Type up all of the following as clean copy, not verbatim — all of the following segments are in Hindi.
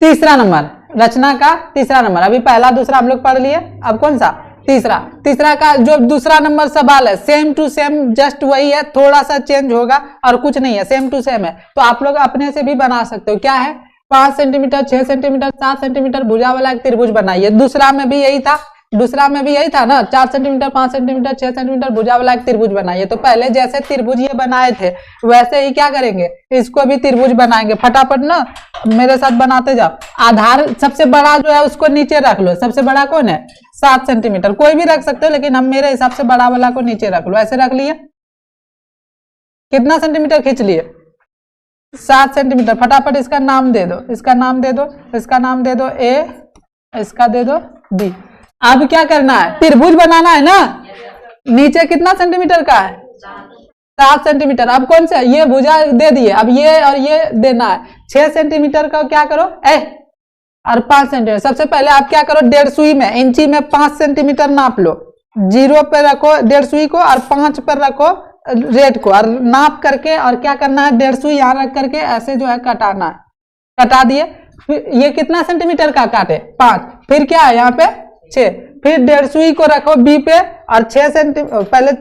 तीसरा नंबर, रचना का तीसरा नंबर। अभी पहला दूसरा हम लोग पढ़ लिए, अब कौन सा तीसरा। तीसरा का जो दूसरा नंबर सवाल है सेम टू सेम, जस्ट वही है, थोड़ा सा चेंज होगा और कुछ नहीं है, सेम टू सेम है। तो आप लोग अपने से भी बना सकते हो। क्या है, 5 सेंटीमीटर, 6 सेंटीमीटर, 7 सेंटीमीटर भुजा वाला एक त्रिभुज बनाइए। दूसरा में भी यही था, दूसरा में भी यही था ना, 4 सेंटीमीटर, 5 सेंटीमीटर, 6 सेंटीमीटर भुजा वाला एक त्रिभुज बनाइए। तो पहले जैसे त्रिभुज ये बनाए थे वैसे ही क्या करेंगे, इसको भी त्रिभुज बनाएंगे। फटाफट ना मेरे साथ बनाते जाओ। आधार सबसे बड़ा जो है उसको नीचे रख लो। सबसे बड़ा कौन है, 7 सेंटीमीटर। कोई भी रख सकते हो लेकिन हम मेरे हिसाब से बड़ा वाला को नीचे रख लो। ऐसे रख लिए, कितना सेंटीमीटर खींच लिए, 7 सेंटीमीटर। फटाफट इसका नाम दे दो, इसका नाम दे दो, इसका नाम दे दो ए, इसका दे दो बी। अब क्या करना है, त्रिभुज बनाना है ना। नीचे कितना सेंटीमीटर का है, 7 सेंटीमीटर। अब कौन सा, ये भुजा दे दिए, अब ये और ये देना है। 6 सेंटीमीटर का क्या करो ए और 5 सेंटीमीटर। सबसे पहले आप क्या करो, 1.5 सुई में, इंची में 5 सेंटीमीटर नाप लो। 0 पे रखो 1.5 सुई को और 5 पर रखो रेड को, और नाप करके और क्या करना है, 1.5 सुई यहाँ रख करके ऐसे जो है कटाना है। कटा दिए। फिर ये कितना सेंटीमीटर का काटे, 5। फिर क्या है यहाँ पे 6। फिर 1.5 सुई को रखो बी पे और 6 सेंटीमीटर, पहले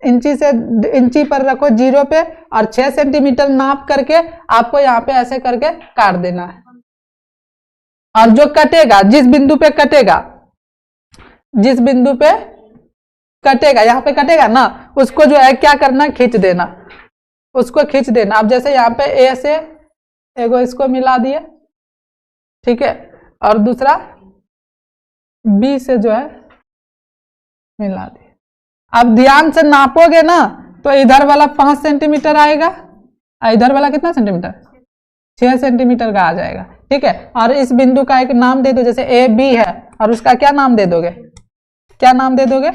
इंची से इंची पर रखो 0 पे और 6 सेंटीमीटर नाप करके आपको यहाँ पे ऐसे करके काट देना है। और जो कटेगा, जिस बिंदु पे कटेगा, जिस बिंदु पे कटेगा, यहाँ पे कटेगा ना, उसको जो है क्या करना, खींच देना, उसको खींच देना। अब जैसे यहाँ पे ए से एगो इसको मिला दिए, ठीक है, और दूसरा बी से जो है मिला दिए। अब ध्यान से नापोगे ना तो इधर वाला 5 सेंटीमीटर आएगा और इधर वाला कितना सेंटीमीटर, 6 सेंटीमीटर का आ जाएगा। ठीक है, और इस बिंदु का एक नाम दे दो, जैसे ए बी है और उसका क्या नाम दे दोगे, क्या नाम दे दोगे,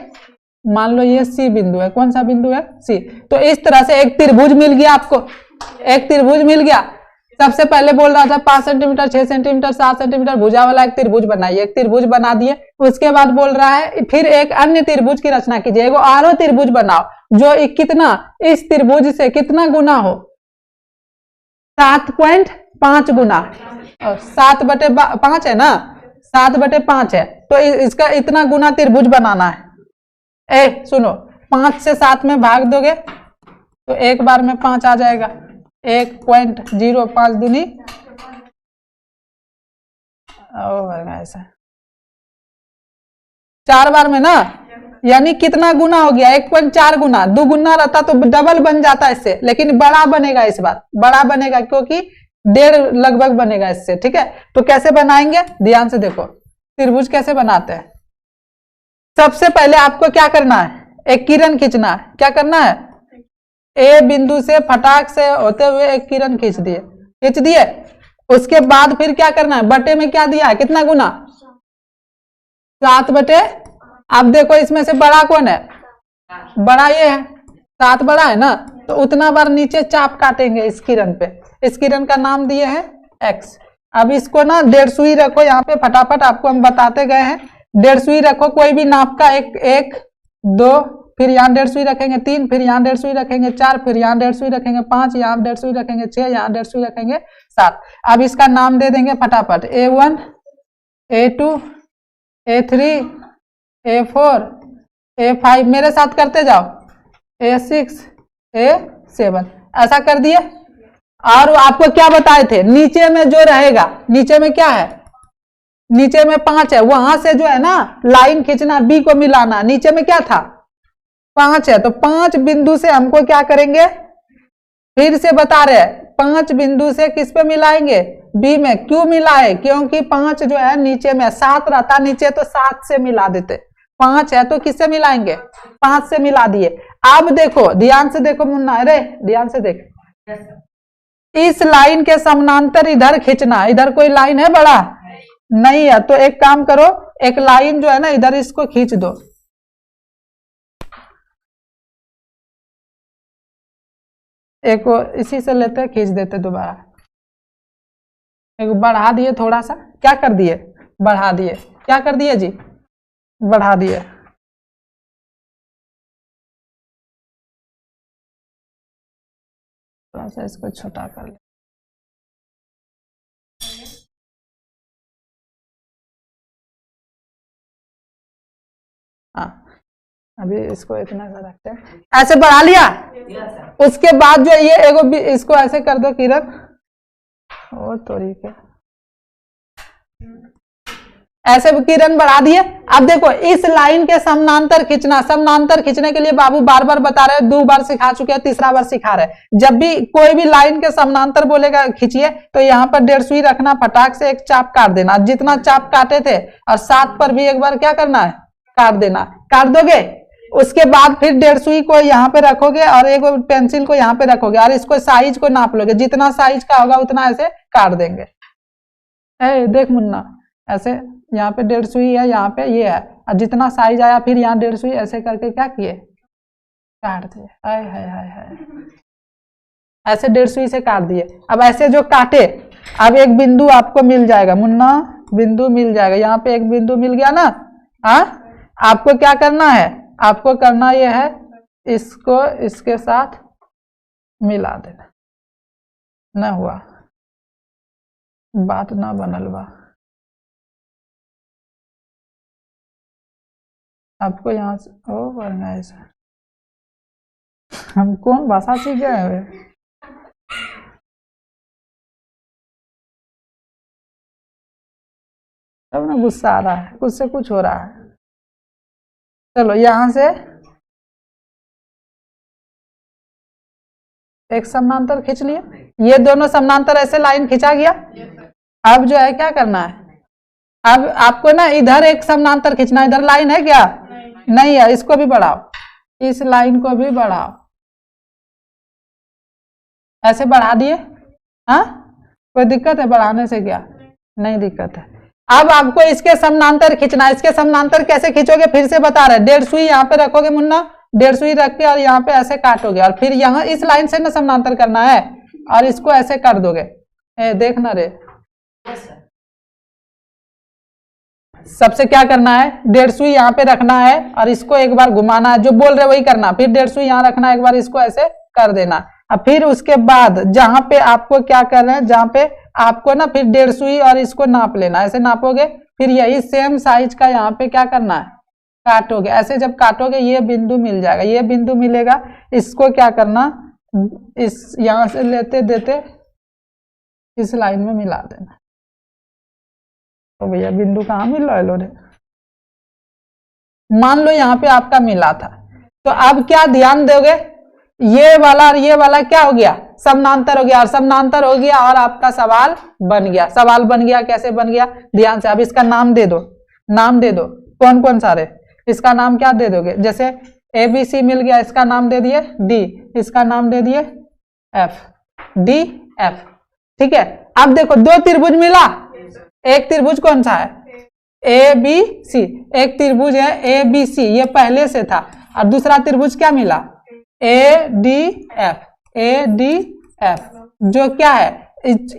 मान लो ये सी बिंदु है। कौन सा बिंदु है, सी। तो इस तरह से एक त्रिभुज मिल गया आपको, एक त्रिभुज मिल गया। सबसे पहले बोल रहा था 5 सेंटीमीटर, 6 सेंटीमीटर, 7 सेंटीमीटर भुजा वाला एक त्रिभुज बनाइए। एक त्रिभुज बना दिए। उसके बाद बोल रहा है फिर एक अन्य त्रिभुज की रचना कीजिए। एगो और त्रिभुज बनाओ जो कितना, इस त्रिभुज से कितना गुना हो, 7.5 गुना। 7/5 है ना, 7/5 है। तो इसका इतना गुना त्रिभुज बनाना है। सुनो, 5 से 7 में भाग दोगे तो एक बार में 5 आ जाएगा। 1.05 दूनी ऐसा 4 बार में ना, यानी कितना गुना हो गया, 1.4 गुना। 2 गुना रहता तो डबल बन जाता इससे, लेकिन बड़ा बनेगा इस बार, बड़ा बनेगा क्योंकि 1.5 लगभग बनेगा इससे। ठीक है, तो कैसे बनाएंगे, ध्यान से देखो त्रिभुज कैसे बनाते हैं। सबसे पहले आपको क्या करना है, एक किरण खींचना है। क्या करना है, ए बिंदु से फटाक से होते हुए एक किरण खींच दिए, खींच दिए। उसके बाद फिर क्या करना है, बटे में क्या दिया है, कितना गुना, 7 बटे। अब देखो इसमें से बड़ा कौन है, बड़ा ये है, 7 बड़ा है ना, तो उतना बार नीचे चाप काटेंगे इस किरण पे। इस किरण का नाम दिए है x। अब इसको ना 1.5 सुई रखो यहाँ पे, फटाफट आपको हम बताते गए हैं। 1.5 सुई रखो कोई भी नाप का, 1 2, फिर यहाँ 1.5 सुई रखेंगे 3, फिर यहाँ 1.5 सुई रखेंगे 4, फिर यहाँ 1.5 सुई रखेंगे 5, यहाँ 1.5 सुई रखेंगे 6, यहाँ 1.5 सुई रखेंगे 7। अब इसका नाम दे देंगे फटाफट, A1 A2 A3 A4 A5, मेरे साथ करते जाओ, A6 A7। ऐसा कर दिए। और आपको क्या बताए थे, नीचे में जो रहेगा, नीचे में क्या है, नीचे में 5 है, वहां से जो है ना लाइन खींचना, बी को मिलाना। नीचे में क्या था, 5 है, तो 5 बिंदु से हमको क्या करेंगे, फिर से बता रहे 5 बिंदु से किस पे मिलाएंगे, बी में। क्यों मिलाए, क्योंकि 5 जो है नीचे में, 7 रहता नीचे तो 7 से मिला देते। 5 है तो किससे मिलाएंगे, 5 से मिला दिए। अब देखो ध्यान से देखो मुन्ना, अरे ध्यान से देख, इस लाइन के समानांतर इधर खींचना। इधर कोई लाइन है बड़ा, नहीं है, तो एक काम करो, एक लाइन जो है ना इधर इसको खींच दो। एक इसी से लेते खींच देते दोबारा। एक बढ़ा दिए थोड़ा सा, क्या कर दिए, बढ़ा दिए। क्या कर दिए जी, बढ़ा दिए। थोड़ा सा इसको छोटा कर ले। अभी इसको इतना सा रखते हैं, ऐसे बढ़ा लिया। उसके बाद जो ये एगो इसको ऐसे कर दो किरण, और तरीके ऐसे किरण बढ़ा दिए। अब देखो इस लाइन के समानांतर खींचना, समानांतर खींचने के लिए बाबू बार बार बता रहे हैं, 2 बार सिखा चुके हैं, तीसरा बार सिखा रहे हैं। जब भी कोई भी लाइन के समानांतर बोलेगा खींचिए, तो यहाँ पर 1.5 सुई रखना, फटाक से एक चाप काट देना, जितना चाप काटे थे, और 7 पर भी एक बार क्या करना है, काट देना। काट दोगे, उसके बाद फिर 1.5 सुई को यहाँ पे रखोगे और एक पेंसिल को यहाँ पे रखोगे और इसको साइज को नाप लोगे, जितना साइज का होगा उतना ऐसे काट देंगे। देख मुन्ना, ऐसे यहाँ पे 1.5 सुई है, यहाँ पे ये है, और जितना साइज आया फिर यहाँ 1.5 सुई ऐसे करके क्या किए, काट दिए। हाय हाय हाय हाय, ऐसे 1.5 सुई से काट दिए। अब ऐसे जो काटे, अब एक बिंदु आपको मिल जाएगा मुन्ना, बिंदु मिल जाएगा, यहाँ पे एक बिंदु मिल गया ना। हाँ, आपको क्या करना है, आपको करना यह है, इसको इसके साथ मिला देना। न हुआ, बात ना बनल बा। आपको यहाँ से ओ बढ़ना है सर, हम कौन भाषा सीख गए हुए। तब ना गुस्सा आ रहा है, गुस्से कुछ हो रहा है। चलो यहां से एक समानांतर खींच लिए, ये दोनों समानांतर ऐसे लाइन खींचा गया। अब जो है क्या करना है, अब आपको ना इधर एक समानांतर खींचना, इधर लाइन है क्या, नहीं है, इसको भी बढ़ाओ, इस लाइन को भी बढ़ाओ, ऐसे बढ़ा दिए। हाँ, कोई दिक्कत है बढ़ाने से, क्या नहीं दिक्कत है। अब आपको इसके समानांतर खींचना, इसके समानांतर कैसे खींचोगे फिर से बता रहे, 1.5 सुई यहाँ पे रखोगे मुन्ना, 1.5 सुई रख के और यहाँ पे ऐसे काटोगे, और फिर यहाँ इस लाइन से ना समानांतर करना है और इसको ऐसे कर दोगे। देखना रे, सबसे क्या करना है, 1.5 सुई यहाँ पे रखना है और इसको एक बार घुमाना है, जो बोल रहे वही करना, फिर 1.5 सुई यहाँ रखना है, एक बार इसको ऐसे कर देना। अब फिर उसके बाद जहां पे आपको क्या करना है, जहां पे आपको ना फिर 1.5 सुई और इसको नाप लेना, ऐसे नापोगे, फिर यही सेम साइज का यहाँ पे क्या करना है, काटोगे। ऐसे जब काटोगे ये बिंदु मिल जाएगा, ये बिंदु मिलेगा, इसको क्या करना, इस यहां से लेते देते इस लाइन में मिला देना। तो भैया बिंदु कहाँ मिल रहा है लो रे, मान लो यहाँ पे आपका मिला था, तो अब क्या ध्यान दोगे, ये वाला और ये वाला क्या हो गया, समानांतर हो गया, और समानांतर हो गया और आपका सवाल बन गया। सवाल बन गया, कैसे बन गया, ध्यान से। अब इसका नाम दे दो, नाम दे दो, कौन कौन सारे, इसका नाम क्या दे दोगे, जैसे ABC मिल गया, इसका नाम दे दिए D, इसका नाम दे दिए F, D F, ठीक है। अब देखो 2 त्रिभुज मिला, एक त्रिभुज कौन सा है, ABC, एक त्रिभुज है ABC, ये पहले से था, और दूसरा त्रिभुज क्या मिला, ADF, ADF, जो क्या है,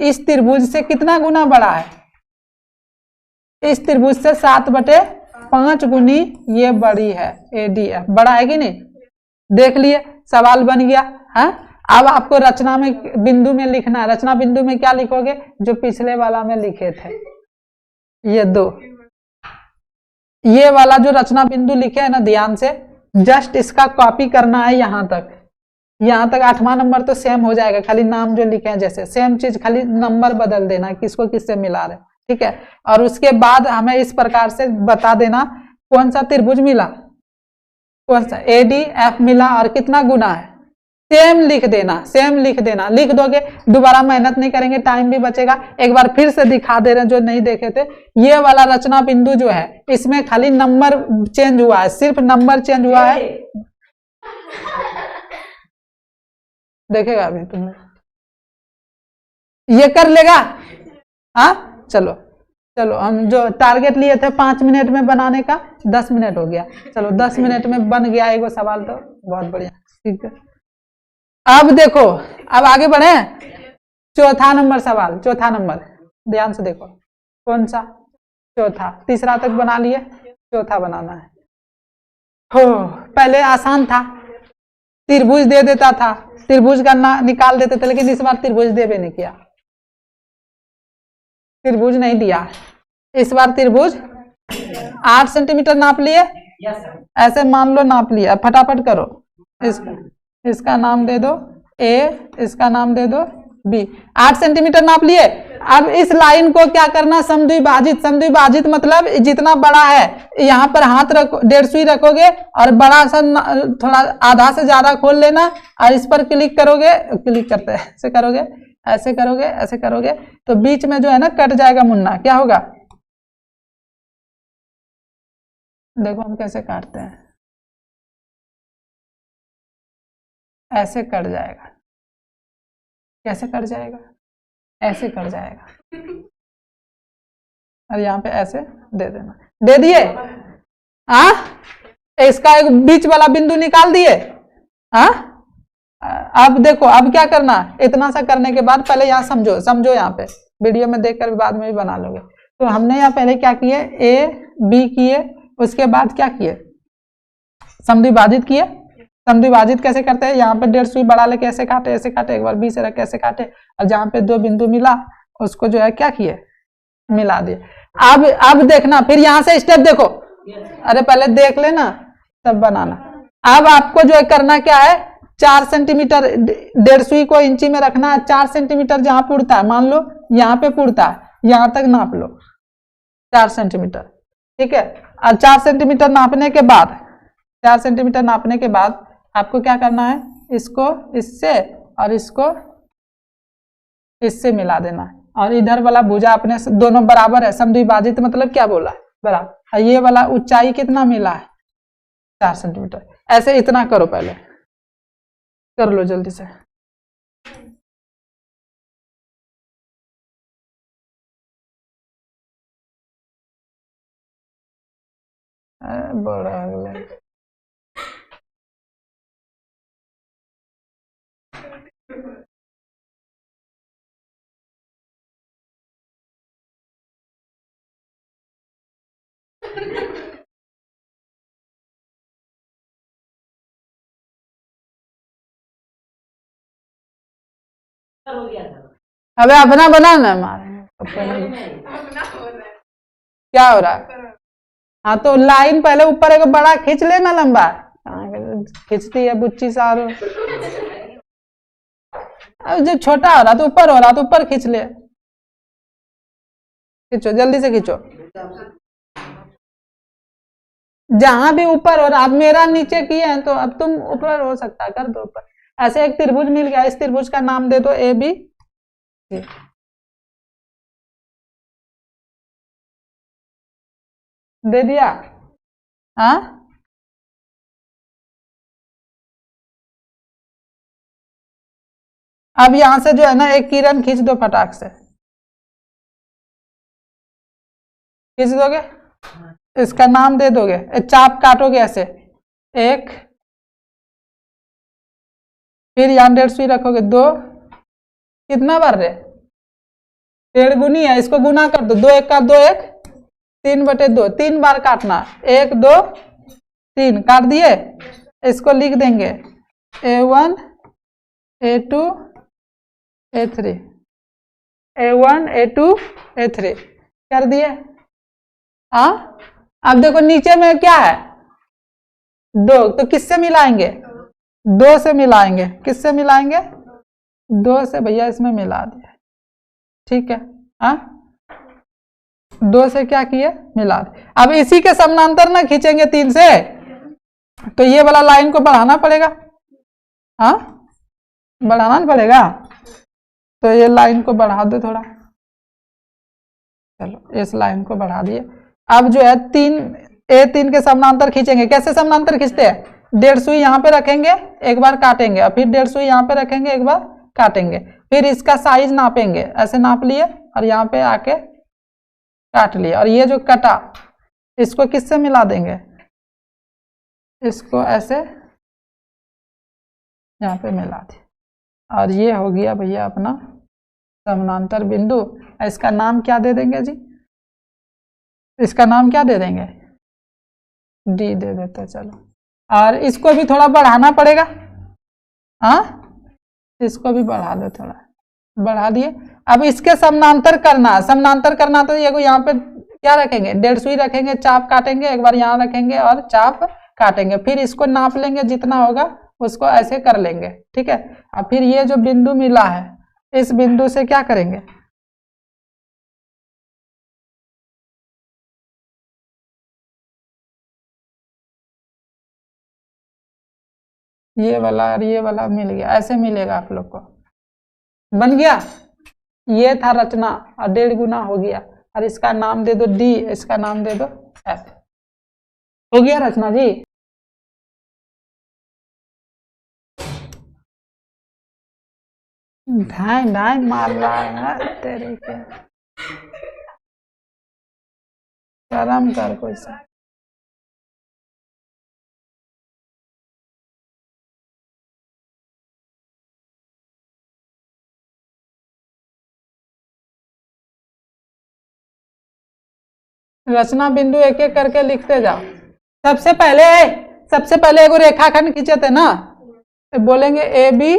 इस त्रिभुज से कितना गुना बड़ा है, इस त्रिभुज से 7/5 गुनी ये बड़ी है, ADF बड़ा है कि नहीं, देख लिए, सवाल बन गया। हाँ, अब आपको रचना में बिंदु में लिखना है, रचना बिंदु में क्या लिखोगे, जो पिछले वाला में लिखे थे, ये 2, ये वाला जो रचना बिंदु लिखे है ना, ध्यान से जस्ट इसका कॉपी करना है यहाँ तक, यहाँ तक 8वां नंबर तो सेम हो जाएगा, खाली नाम जो लिखे हैं जैसे सेम चीज, खाली नंबर बदल देना, किसको किससे मिला रहे, ठीक है। और उसके बाद हमें इस प्रकार से बता देना कौन सा त्रिभुज मिला, कौन सा ADF मिला और कितना गुना है, सेम लिख देना, सेम लिख देना, लिख दोगे, दोबारा मेहनत नहीं करेंगे, टाइम भी बचेगा। एक बार फिर से दिखा दे रहे हैं जो नहीं देखे थे, ये वाला रचना बिंदु जो है इसमें खाली नंबर चेंज हुआ है, सिर्फ नंबर चेंज हुआ है, देखेगा अभी तुमने, ये कर लेगा। हाँ, चलो चलो, हम जो टारगेट लिए थे 5 मिनट में बनाने का, 10 मिनट हो गया, चलो 10 मिनट में बन गया एगो सवाल, तो बहुत बढ़िया, ठीक है। अब देखो, अब आगे बढ़े, चौथा नंबर सवाल, चौथा नंबर, ध्यान से देखो, कौन सा, चौथा, तीसरा तक बना लिए, चौथा बनाना है। हो, पहले आसान था, त्रिभुज दे देता था, त्रिभुज का निकाल देते थे, लेकिन इस बार त्रिभुज देवे नहीं किया, त्रिभुज नहीं दिया, इस बार त्रिभुज 8 सेंटीमीटर नाप लिए, ऐसे मान लो नाप लिया, फटाफट करो। इसका नाम दे दो ए, इसका नाम दे दो बी। 8 सेंटीमीटर नाप लिए। अब इस लाइन को क्या करना, समद्विभाजित। समद्विभाजित मतलब जितना बड़ा है यहाँ पर हाथ रखो, 1.5 सुई रखोगे और बड़ा सा थोड़ा आधा से ज्यादा खोल लेना और इस पर क्लिक करोगे, क्लिक करते हैं ऐसे करोगे, ऐसे करोगे, ऐसे करोगे तो बीच में जो है ना कट जाएगा मुन्ना। क्या होगा देखो हम कैसे काटते हैं, ऐसे कट जाएगा। कैसे कट जाएगा, ऐसे कट जाएगा और यहाँ पे ऐसे दे देना। दे दिए, इसका एक बीच वाला बिंदु निकाल दिए। अब देखो अब क्या करना, इतना सा करने के बाद पहले यहाँ समझो, समझो यहाँ पे वीडियो में देखकर बाद में भी बना लोगे। तो हमने यहाँ पहले क्या किए, ए बी किए, उसके बाद क्या किए, समद्विभाजित किए। समद्विभाजित कैसे करते हैं, यहाँ पे 1.5 सुई बढ़ा लेके ऐसे काटे, ऐसे काटे, एक बार बी से रख ऐसे काटे और जहाँ पे 2 बिंदु मिला उसको जो है क्या किए, मिला दिए। अब देखना, फिर यहाँ से स्टेप देखो, अरे पहले देख लेना तब बनाना। अब आपको जो है करना क्या है, 4 सेंटीमीटर 1.5 सुई को इंची में रखना है। 4 सेंटीमीटर जहां पुड़ता है, मान लो यहाँ पे पुड़ता है, यहां तक नाप लो 4 सेंटीमीटर, ठीक है। और 4 सेंटीमीटर नापने के बाद, 4 सेंटीमीटर नापने के बाद आपको क्या करना है, इसको इससे और इसको इससे मिला देना है। और इधर वाला भुजा अपने दोनों बराबर है। समद्विभाजित मतलब क्या बोला है, बराबर। ये वाला ऊंचाई कितना मिला है, 4 सेंटीमीटर। ऐसे इतना करो, पहले कर लो जल्दी से। बड़ा अबे अपना बनाना मारे, क्या हो रहा है। हाँ तो लाइन पहले ऊपर एक बड़ा खींच लेना, लंबा खींचती है बुच्ची सारो। अब जब छोटा हो रहा तो ऊपर हो रहा तो ऊपर खींच ले, खींचो जल्दी से खींचो। जहां भी ऊपर हो रहा, अब मेरा नीचे किए हैं तो अब तुम ऊपर हो सकता है, कर दो ऊपर। ऐसे एक त्रिभुज मिल गया, इस त्रिभुज का नाम दे दो ए बी। दे दिया, हाँ अब यहां से जो है ना एक किरण खींच दो फटाक से, खींच दोगे, इसका नाम दे दोगे, चाप काटोगे ऐसे एक, फिर यहाँ 1.5 सुई रखोगे, 2, कितना बार रे, 1.5 गुनी है, इसको गुना कर दो, 2 1 का 2 1, 3/2, 3 बार काटना, 1 2 3 काट दिए। इसको लिख देंगे A1 A2 A3, A1 A2 A3 कर दिए। अब देखो नीचे में क्या है, 2, तो किससे मिलाएंगे, 2 से मिलाएंगे। किससे मिलाएंगे, 2 से भैया, इसमें मिला दिया, ठीक है। 2 से क्या किए, मिला दिए। अब इसी के समानांतर ना खींचेंगे 3 से, तो ये वाला लाइन को बढ़ाना पड़ेगा, बढ़ाना पड़ेगा। तो ये लाइन को बढ़ा दो थोड़ा, चलो इस लाइन को बढ़ा दिए। अब जो है 3 के समानांतर खींचेंगे। कैसे समानांतर खींचते हैं, 1.5 सुई यहाँ पे रखेंगे, एक बार काटेंगे, और फिर 1.5 सुई यहाँ पे रखेंगे, एक बार काटेंगे, फिर इसका साइज नापेंगे, ऐसे नाप लिए और यहाँ पे आके काट लिया। और ये जो कटा इसको किससे मिला देंगे, इसको ऐसे यहाँ पे मिला दिया, और ये हो गया भैया अपना समानांतर बिंदु। इसका नाम क्या दे देंगे जी, इसका नाम क्या दे देंगे, डी दे देते हैं, चलो। और इसको भी थोड़ा बढ़ाना पड़ेगा, इसको भी बढ़ा दो थोड़ा, बढ़ा दिए। अब इसके समानांतर करना, समानांतर करना तो ये यहाँ पे क्या रखेंगे, 1.5 सुई रखेंगे, चाप काटेंगे, एक बार यहाँ रखेंगे और चाप काटेंगे, फिर इसको नाप लेंगे, जितना होगा उसको ऐसे कर लेंगे, ठीक है। अब फिर ये जो बिंदु मिला है, इस बिंदु से क्या करेंगे, ये वाला और ये वाला मिल गया, ऐसे मिलेगा आप लोग को, बन गया। ये था रचना और 1.5 गुना हो गया, और इसका नाम दे दो डी, इसका नाम दे दो एफ। हो गया रचना जी। ढाई ढाई मार रहा है तेरे के, शर्म कर कोई सा। रचना बिंदु एक एक करके लिखते जाओ। सबसे पहले एगो रेखाखंड खींचे थे ना, तो बोलेंगे ए बी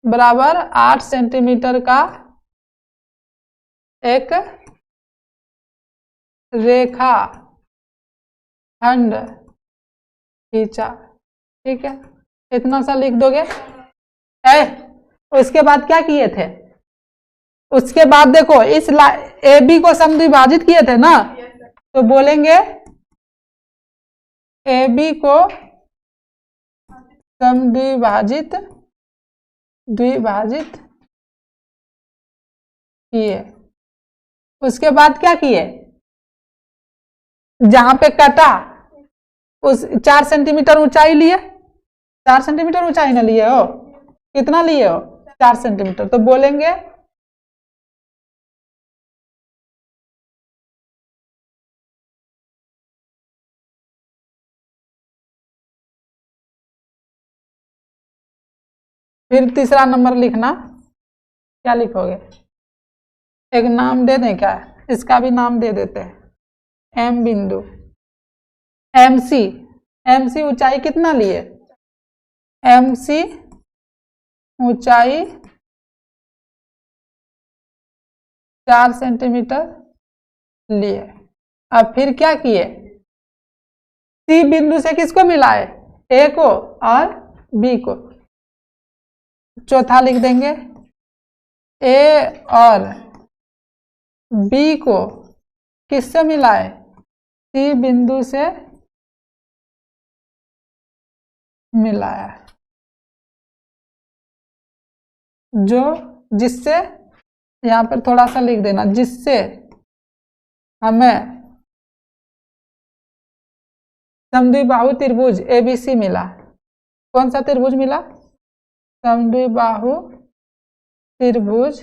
बराबर 8 सेंटीमीटर का एक रेखा खंड खींचा, ठीक है, इतना सा लिख दोगे। उसके बाद क्या किए थे, उसके बाद देखो इस ए बी को समद्विभाजित किए थे ना, तो बोलेंगे ए बी को समद्विभाजित द्विभाजित किए। उसके बाद क्या किए, जहां पे कटा उस 4 सेंटीमीटर ऊंचाई लिए, 4 सेंटीमीटर ऊंचाई ना लिए हो, कितना लिए हो, 4 सेंटीमीटर, तो बोलेंगे फिर तीसरा नंबर लिखना, क्या लिखोगे, एक नाम दे दें क्या, इसका भी नाम दे देते हैं, एम बिंदु, एम सी ऊंचाई कितना लिए, एम सी ऊंचाई 4 सेंटीमीटर लिए। अब फिर क्या किए, सी बिंदु से किसको मिलाए, ए को और बी को, चौथा लिख देंगे ए और बी को किससे मिलाए, सी बिंदु से मिलाया, जो जिससे यहां पर थोड़ा सा लिख देना, जिससे हमें समद्विबाहु त्रिभुज एबीसी मिला। कौन सा त्रिभुज मिला, समद्विबाहु त्रिभुज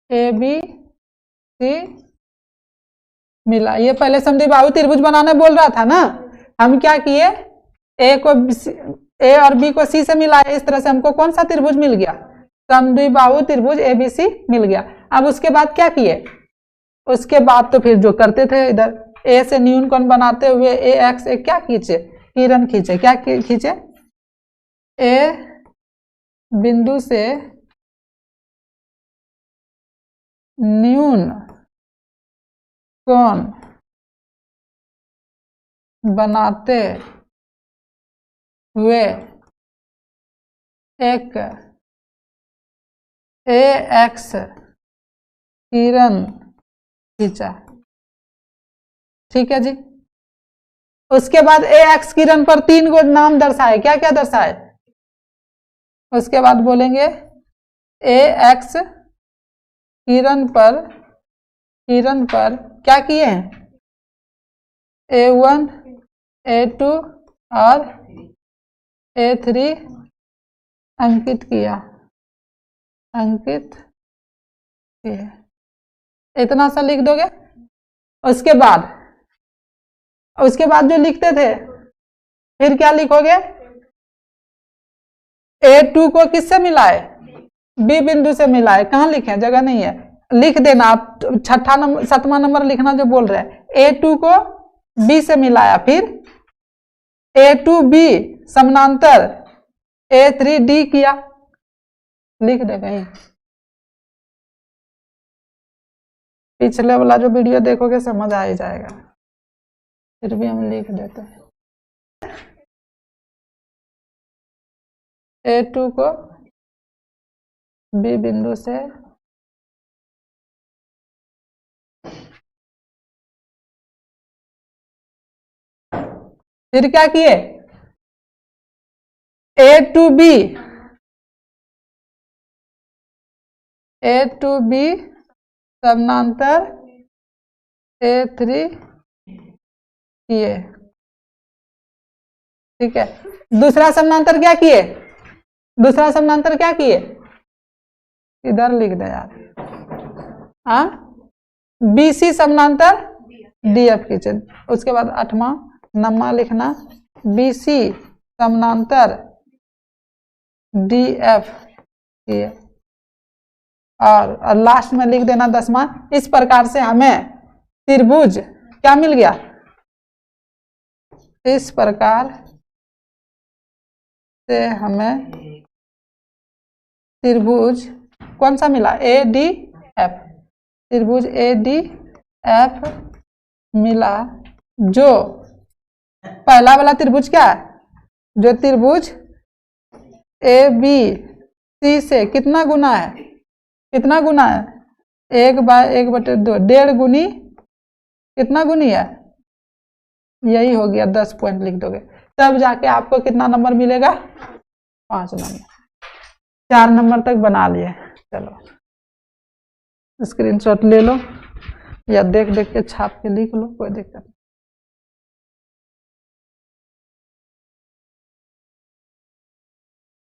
एबीसी मिला। ये पहले समद्विबाहु त्रिभुज बनाने बोल रहा था ना, हम क्या किए, ए और बी को सी से मिलाए, इस तरह से हमको कौन सा त्रिभुज मिल गया, समद्विबाहु त्रिभुज एबीसी मिल गया। अब उसके बाद क्या किए, उसके बाद तो फिर जो करते थे इधर ए से न्यून कोण बनाते हुए ए एक्स एक क्या खींचे, किरण खींचे, क्या खींचे, ए बिंदु से न्यून कोण बनाते हुए एक ए एक्स किरण खींचा, ठीक है जी। उसके बाद ए एक्स किरण पर 3 गो नाम दर्शाए, क्या क्या दर्शाए, उसके बाद बोलेंगे ए एक्स किरण पर क्या किए हैं, A1 A2 और A3 अंकित किया, इतना सा लिख दोगे। उसके बाद जो लिखते थे फिर क्या लिखोगे, A2 को किससे मिलाए, बी बिंदु से मिलाए, कहाँ लिखे, जगह नहीं है, लिख देना आप, 7वां नंबर लिखना जो बोल रहे हैं, A2 को बी से मिलाया, फिर A2B समानांतर A3D किया, लिख दे कहीं। पिछले वाला जो वीडियो देखोगे समझ आ ही जाएगा, फिर भी हम लिख देते हैं। A2 को B बिंदु से फिर क्या किए, A to B समानांतर A3 किए, ठीक है। दूसरा समानांतर क्या किए, दूसरा समानांतर क्या किए, इधर लिख दे यार, हाँ, BC समानांतर DF खींचे। उसके बाद 8वां नंबर लिखना, BC समानांतर DF किए, और लास्ट में लिख देना 10वां। इस प्रकार से हमें त्रिभुज क्या मिल गया, इस प्रकार से हमें त्रिभुज कौन सा मिला, ADF, त्रिभुज ADF मिला। जो पहला वाला त्रिभुज क्या है, जो त्रिभुज ABC से कितना गुना है, कितना गुना है, 1/1/2, 1.5 गुनी कितना गुनी है, यही हो गया। 10 पॉइंट लिख दोगे तब जाके आपको कितना नंबर मिलेगा, 5 नंबर। 4 नंबर तक बना लिए। चलो स्क्रीनशॉट ले लो या देख देख के छाप के लिख लो, कोई दिक्कत नहीं।